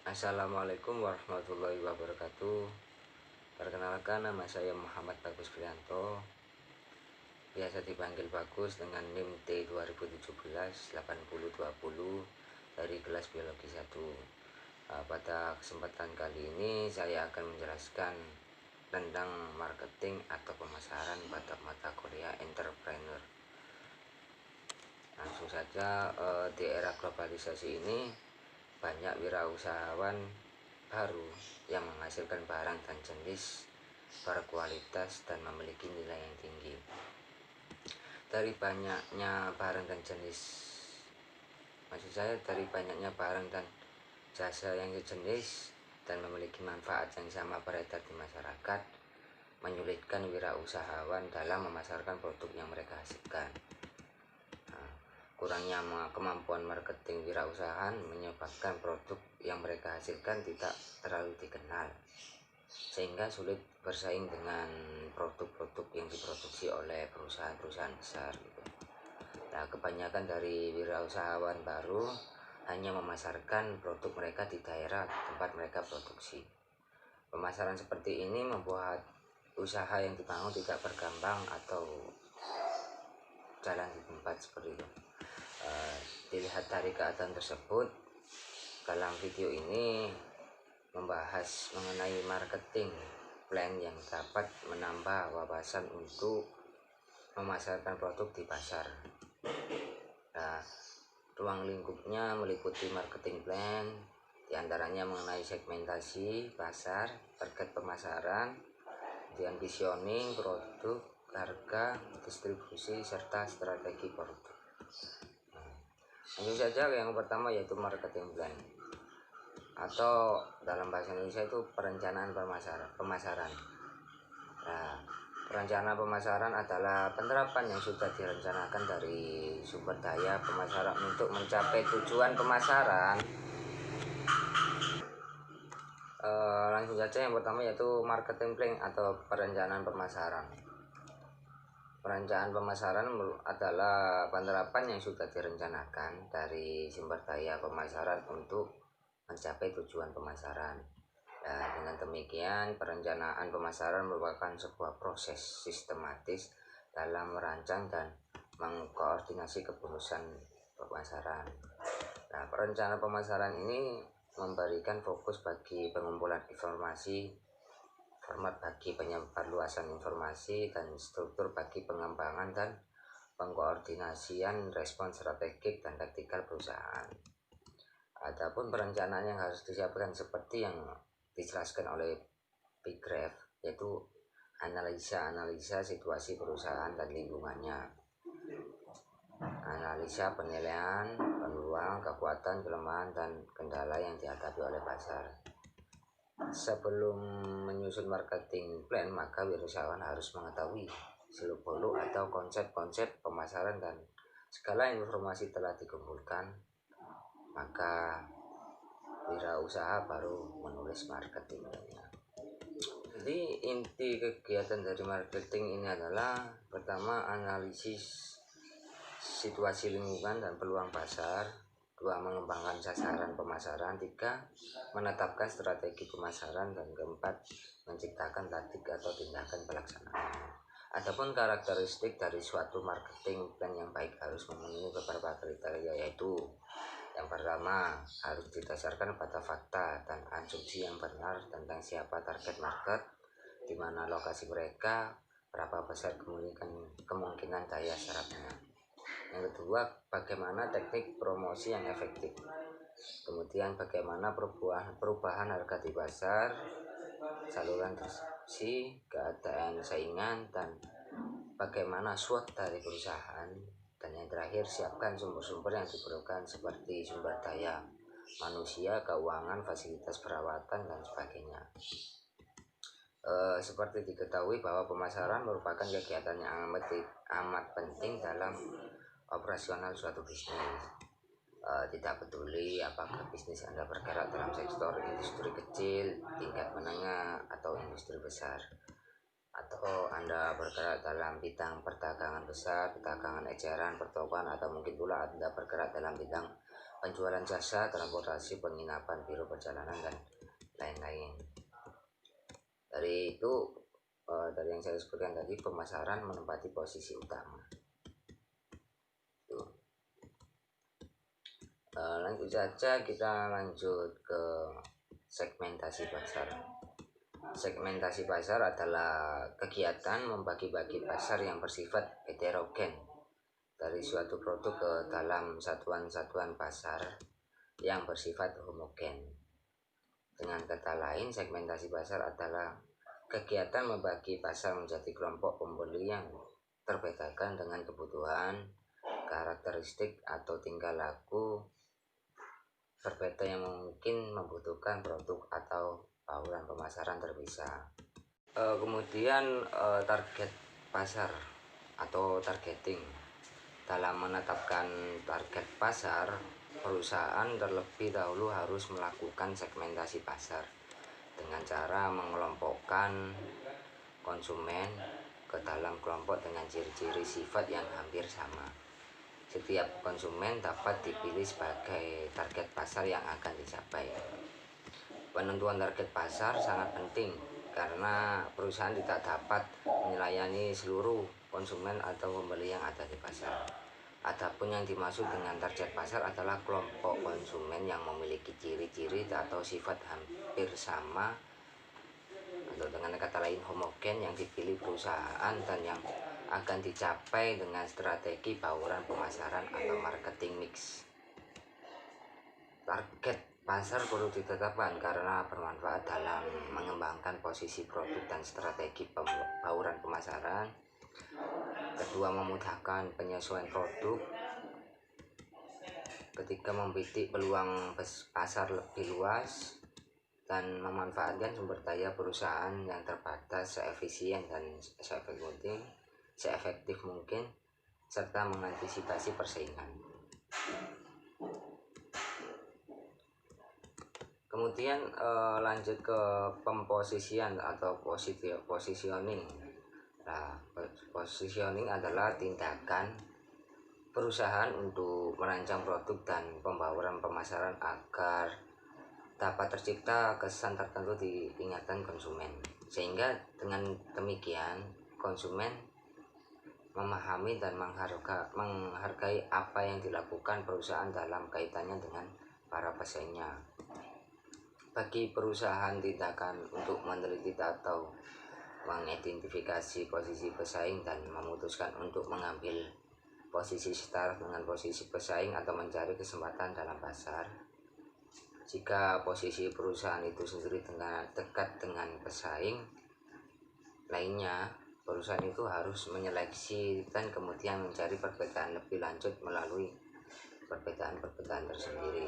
Assalamualaikum warahmatullahi wabarakatuh. Perkenalkan, nama saya Muhammad Bagus Prianto, biasa dipanggil Bagus dengan NIM T2017-8020 dari kelas biologi 1. Pada kesempatan kali ini saya akan menjelaskan tentang marketing atau pemasaran pada mata kuliah entrepreneur. Langsung saja, di era globalisasi ini banyak wirausahawan baru yang menghasilkan barang dan jenis berkualitas dan memiliki nilai yang tinggi. Dari banyaknya barang dan jenis, dari banyaknya barang dan jasa yang sejenis dan memiliki manfaat yang sama beredar di masyarakat, menyulitkan wirausahawan dalam memasarkan produk yang mereka hasilkan. Kurangnya kemampuan marketing wirausahaan menyebabkan produk yang mereka hasilkan tidak terlalu dikenal, sehingga sulit bersaing dengan produk-produk yang diproduksi oleh perusahaan-perusahaan besar gitu. Nah, kebanyakan dari wirausahawan baru hanya memasarkan produk mereka di daerah tempat mereka produksi. Pemasaran seperti ini membuat usaha yang dibangun tidak berkembang atau jalan di tempat seperti itu. Dilihat dari keadaan tersebut, dalam video ini membahas mengenai marketing plan yang dapat menambah wawasan untuk memasarkan produk di pasar. Nah, ruang lingkupnya meliputi marketing plan, diantaranya mengenai segmentasi pasar, target pemasaran, kemudian visioning produk, harga, distribusi, serta strategi produk. Langsung saja yang pertama yaitu marketing plan, atau dalam bahasa Indonesia itu perencanaan pemasaran. Nah, perencanaan pemasaran adalah penerapan yang sudah direncanakan dari sumber daya pemasaran untuk mencapai tujuan pemasaran. Langsung saja yang pertama yaitu marketing plan atau perencanaan pemasaran. Perencanaan pemasaran adalah penerapan yang sudah direncanakan dari sumber daya pemasaran untuk mencapai tujuan pemasaran. Nah, dengan demikian, perencanaan pemasaran merupakan sebuah proses sistematis dalam merancang dan mengkoordinasi keputusan pemasaran. Nah, perencanaan pemasaran ini memberikan fokus bagi pengumpulan informasi, format bagi penyebarluasan informasi, dan struktur bagi pengembangan dan pengkoordinasian respon strategik dan taktikal perusahaan. Adapun perencanaan yang harus disiapkan seperti yang dijelaskan oleh Pigraf, yaitu analisa situasi perusahaan dan lingkungannya, analisa penilaian peluang, kekuatan, kelemahan, dan kendala yang dihadapi oleh pasar. Sebelum menyusun marketing plan, maka wirausahawan harus mengetahui seluk-beluk atau konsep-konsep pemasaran, dan segala informasi telah dikumpulkan, maka wirausaha baru menulis marketingnya. Jadi inti kegiatan dari marketing ini adalah pertama, analisis situasi lingkungan dan peluang pasar. 2. Mengembangkan sasaran pemasaran. 3. Menetapkan strategi pemasaran. Dan 4. Menciptakan taktik atau tindakan pelaksanaan. Adapun karakteristik dari suatu marketing plan yang baik harus memenuhi beberapa kriteria, yaitu yang pertama, harus didasarkan pada fakta dan asumsi yang benar tentang siapa target market, di mana lokasi mereka, berapa besar kemungkinan daya serapnya. Yang kedua, bagaimana teknik promosi yang efektif. Kemudian bagaimana perubahan harga di pasar, saluran distribusi, keadaan saingan, dan bagaimana SWOT dari perusahaan. Dan yang terakhir, siapkan sumber-sumber yang diperlukan seperti sumber daya manusia, keuangan, fasilitas perawatan, dan sebagainya. Seperti diketahui bahwa pemasaran merupakan kegiatan yang amat penting dalam operasional suatu bisnis. Tidak peduli apakah bisnis Anda bergerak dalam sektor industri kecil, tingkat menengah, atau industri besar, atau Anda bergerak dalam bidang perdagangan besar, perdagangan eceran, pertokoan, atau mungkin pula Anda bergerak dalam bidang penjualan jasa, transportasi, penginapan, biro perjalanan, dan lain-lain. Dari itu dari yang saya sebutkan tadi, pemasaran menempati posisi utama. Lanjut saja, kita lanjut ke segmentasi pasar. Segmentasi pasar adalah kegiatan membagi-bagi pasar yang bersifat heterogen dari suatu produk ke dalam satuan-satuan pasar yang bersifat homogen. Dengan kata lain, segmentasi pasar adalah kegiatan membagi pasar menjadi kelompok pembeli yang terbedakan dengan kebutuhan, karakteristik, atau tingkah laku berbeda yang mungkin membutuhkan produk atau bauran pemasaran terpisah. Kemudian target pasar atau targeting. Dalam menetapkan target pasar, perusahaan terlebih dahulu harus melakukan segmentasi pasar dengan cara mengelompokkan konsumen ke dalam kelompok dengan ciri-ciri sifat yang hampir sama. Setiap konsumen dapat dipilih sebagai target pasar yang akan dicapai. Penentuan target pasar sangat penting karena perusahaan tidak dapat melayani seluruh konsumen atau pembeli yang ada di pasar. Adapun yang dimaksud dengan target pasar adalah kelompok konsumen yang memiliki ciri-ciri atau sifat hampir sama, atau dengan kata lain homogen, yang dipilih perusahaan dan yang akan dicapai dengan strategi bauran pemasaran atau marketing mix. Target pasar perlu ditetapkan karena bermanfaat dalam mengembangkan posisi produk dan strategi bauran pemasaran. Kedua, memudahkan penyesuaian produk. Ketiga, membidik peluang pasar lebih luas dan memanfaatkan sumber daya perusahaan yang terbatas seefisien dan seefektif mungkin, serta mengantisipasi persaingan. Kemudian lanjut ke pemposisian atau positioning. Nah, positioning adalah tindakan perusahaan untuk merancang produk dan pembauran pemasaran agar dapat tercipta kesan tertentu di ingatan konsumen, sehingga dengan demikian konsumen memahami dan menghargai apa yang dilakukan perusahaan dalam kaitannya dengan para pesaingnya. Bagi perusahaan, tindakan untuk meneliti atau mengidentifikasi posisi pesaing dan memutuskan untuk mengambil posisi setara dengan posisi pesaing atau mencari kesempatan dalam pasar. Jika posisi perusahaan itu sendiri dekat dengan pesaing lainnya, perusahaan itu harus menyeleksi dan kemudian mencari perbedaan lebih lanjut melalui perbedaan-perbedaan tersendiri.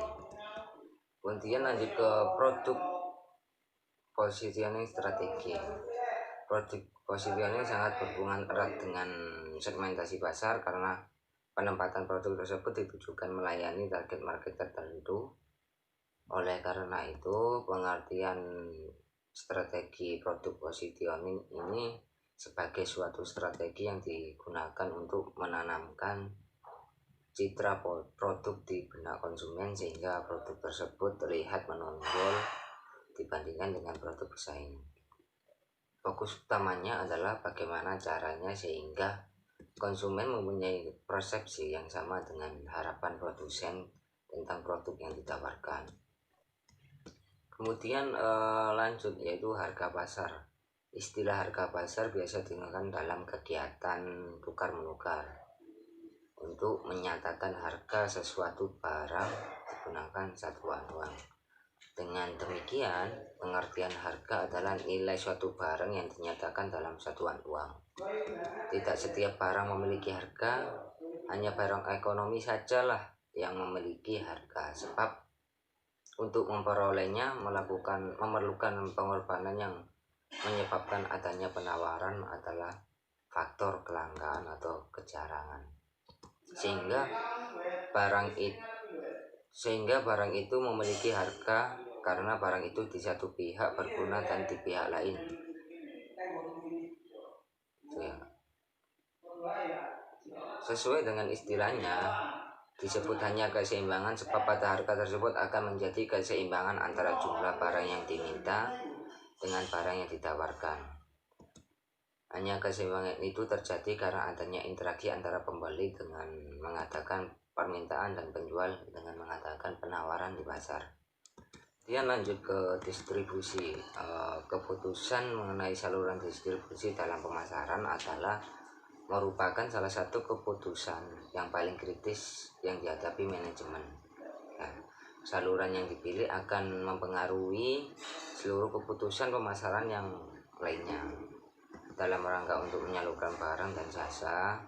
Kemudian lanjut ke produk positioning strategi. Produk positioning sangat berhubungan erat dengan segmentasi pasar karena penempatan produk tersebut ditujukan melayani target market tertentu. Oleh karena itu, pengertian strategi produk positioning ini sebagai suatu strategi yang digunakan untuk menanamkan citra produk di benak konsumen sehingga produk tersebut terlihat menonjol dibandingkan dengan produk pesaing. Fokus utamanya adalah bagaimana caranya sehingga konsumen mempunyai persepsi yang sama dengan harapan produsen tentang produk yang ditawarkan. Kemudian lanjut, yaitu harga pasar. Istilah harga pasar biasa digunakan dalam kegiatan tukar menukar untuk menyatakan harga sesuatu barang menggunakan satuan uang. Dengan demikian, pengertian harga adalah nilai suatu barang yang dinyatakan dalam satuan uang. Tidak setiap barang memiliki harga, hanya barang ekonomi sajalah yang memiliki harga, sebab untuk memperolehnya memerlukan pengorbanan yang menyebabkan adanya penawaran adalah faktor kelangkaan atau kejarangan. Sehingga barang itu memiliki harga karena barang itu di satu pihak berguna dan di pihak lain. Sesuai dengan istilahnya, Disebut hanya keseimbangan sebab pada harga tersebut akan menjadi keseimbangan antara jumlah barang yang diminta dengan barang yang ditawarkan. Hanya keseimbangan itu terjadi karena adanya interaksi antara pembeli dengan mengatakan permintaan dan penjual dengan mengatakan penawaran di pasar. Dia lanjut ke distribusi. Keputusan mengenai saluran distribusi dalam pemasaran adalah merupakan salah satu keputusan yang paling kritis yang dihadapi manajemen. Nah, saluran yang dipilih akan mempengaruhi seluruh keputusan pemasaran yang lainnya. Dalam rangka untuk menyalurkan barang dan jasa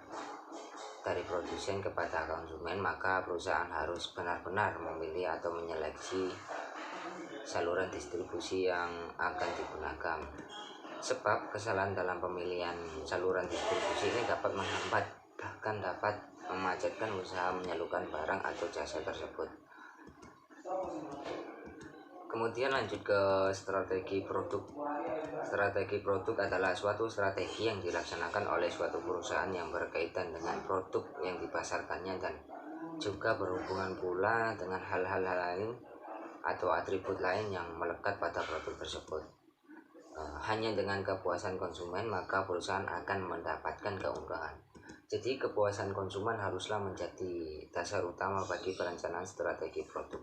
dari produsen kepada konsumen, maka perusahaan harus benar-benar memilih atau menyeleksi saluran distribusi yang akan digunakan. Sebab kesalahan dalam pemilihan saluran distribusi ini dapat menghambat, bahkan dapat memacetkan usaha menyalurkan barang atau jasa tersebut. Kemudian lanjut ke strategi produk. Strategi produk adalah suatu strategi yang dilaksanakan oleh suatu perusahaan yang berkaitan dengan produk yang dipasarkannya dan juga berhubungan pula dengan hal-hal lain atau atribut lain yang melekat pada produk tersebut. Hanya dengan kepuasan konsumen maka perusahaan akan mendapatkan keuntungan. Jadi kepuasan konsumen haruslah menjadi dasar utama bagi perencanaan strategi produk.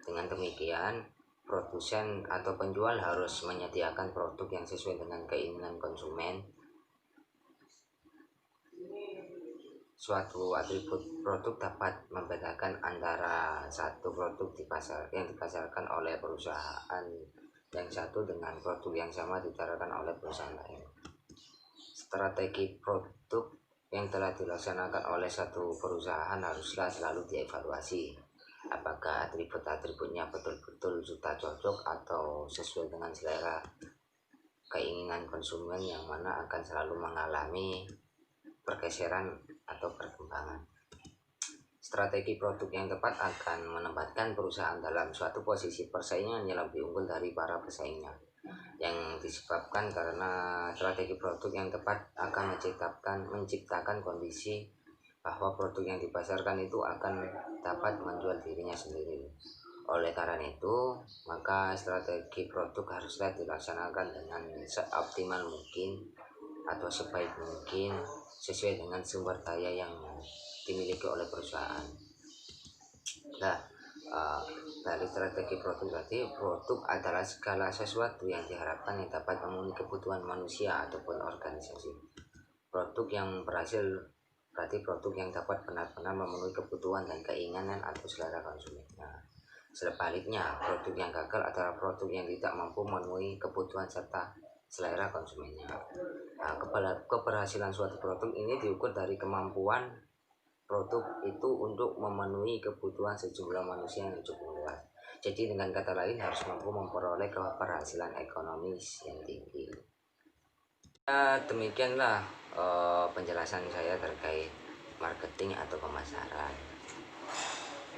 Dengan demikian, produsen atau penjual harus menyediakan produk yang sesuai dengan keinginan konsumen. Suatu atribut produk dapat membedakan antara satu produk yang dipasarkan oleh perusahaan yang satu dengan produk yang sama ditawarkan oleh perusahaan lain. Strategi produk yang telah dilaksanakan oleh satu perusahaan haruslah selalu dievaluasi. Apakah atribut-atributnya betul-betul sudah cocok atau sesuai dengan selera keinginan konsumen, yang mana akan selalu mengalami pergeseran atau perkembangan. Strategi produk yang tepat akan menempatkan perusahaan dalam suatu posisi persaingan yang lebih unggul dari para pesaingnya, yang disebabkan karena strategi produk yang tepat akan menciptakan kondisi bahwa produk yang dipasarkan itu akan dapat menjual dirinya sendiri. Oleh karena itu, maka strategi produk haruslah dilaksanakan dengan seoptimal mungkin atau sebaik mungkin sesuai dengan sumber daya yang dimiliki oleh perusahaan. Nah, dari strategi produk tadi, produk adalah segala sesuatu yang diharapkan yang dapat memenuhi kebutuhan manusia ataupun organisasi. Produk yang berhasil berarti produk yang dapat benar-benar memenuhi kebutuhan dan keinginan atau selera konsumen. Nah, sebaliknya, produk yang gagal adalah produk yang tidak mampu memenuhi kebutuhan serta selera konsumennya. Nah, keberhasilan suatu produk ini diukur dari kemampuan produk itu untuk memenuhi kebutuhan sejumlah manusia yang cukup luas. Jadi dengan kata lain harus mampu memperoleh keberhasilan ekonomis yang tinggi. Ya, demikianlah penjelasan saya terkait marketing atau pemasaran.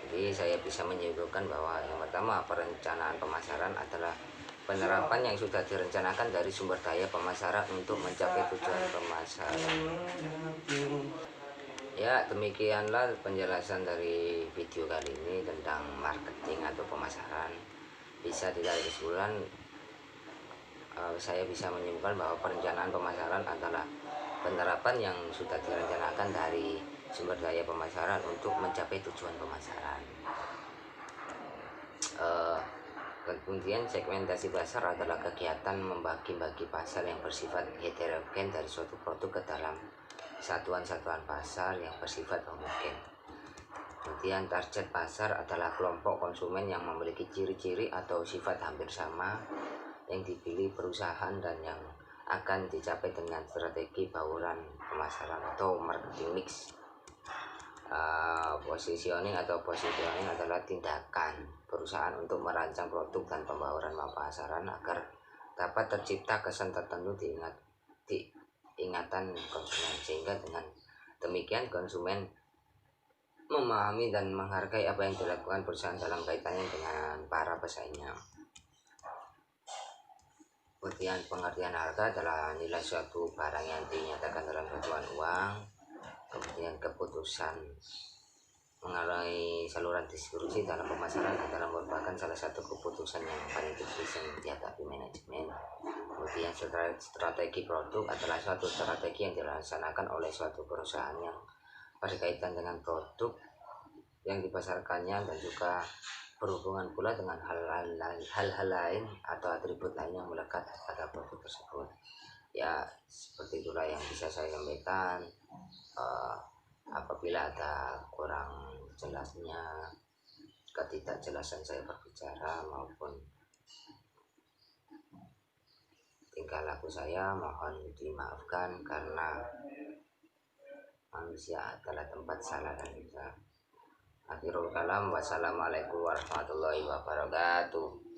Jadi saya bisa menyimpulkan bahwa yang pertama, perencanaan pemasaran adalah penerapan yang sudah direncanakan dari sumber daya pemasaran untuk mencapai tujuan pemasaran. Ya, demikianlah penjelasan dari video kali ini tentang marketing atau pemasaran. Bisa ditarik kesimpulan, saya bisa menyimpulkan bahwa perencanaan pemasaran adalah penerapan yang sudah direncanakan dari sumber daya pemasaran untuk mencapai tujuan pemasaran. Kemudian segmentasi pasar adalah kegiatan membagi-bagi pasar yang bersifat heterogen dari suatu produk ke dalam satuan-satuan pasar yang bersifat homogen. Kemudian target pasar adalah kelompok konsumen yang memiliki ciri-ciri atau sifat hampir sama yang dipilih perusahaan dan yang akan dicapai dengan strategi bauran pemasaran atau marketing mix. Positioning adalah tindakan perusahaan untuk merancang produk dan pembauran pemasaran agar dapat tercipta kesan tertentu di ingatan konsumen, sehingga dengan demikian konsumen memahami dan menghargai apa yang dilakukan perusahaan dalam kaitannya dengan para pesaingnya. Kemudian pengertian harga adalah nilai suatu barang yang dinyatakan dalam satuan uang. Kemudian keputusan mengalami saluran distribusi dalam pemasaran adalah merupakan salah satu keputusan yang paling kritis yang dihadapi manajemen. Kemudian strategi produk adalah suatu strategi yang dilaksanakan oleh suatu perusahaan yang berkaitan dengan produk yang dipasarkannya dan juga berhubungan pula dengan hal-hal lain atau atribut lain yang melekat pada produk tersebut. Ya, seperti itulah yang bisa saya sampaikan. Apabila ada kurang jelasnya, ketidakjelasan saya berbicara maupun tingkah laku saya, mohon dimaafkan karena manusia adalah tempat salah dan bisa. Akhirul kalam, wassalamualaikum warahmatullahi wabarakatuh.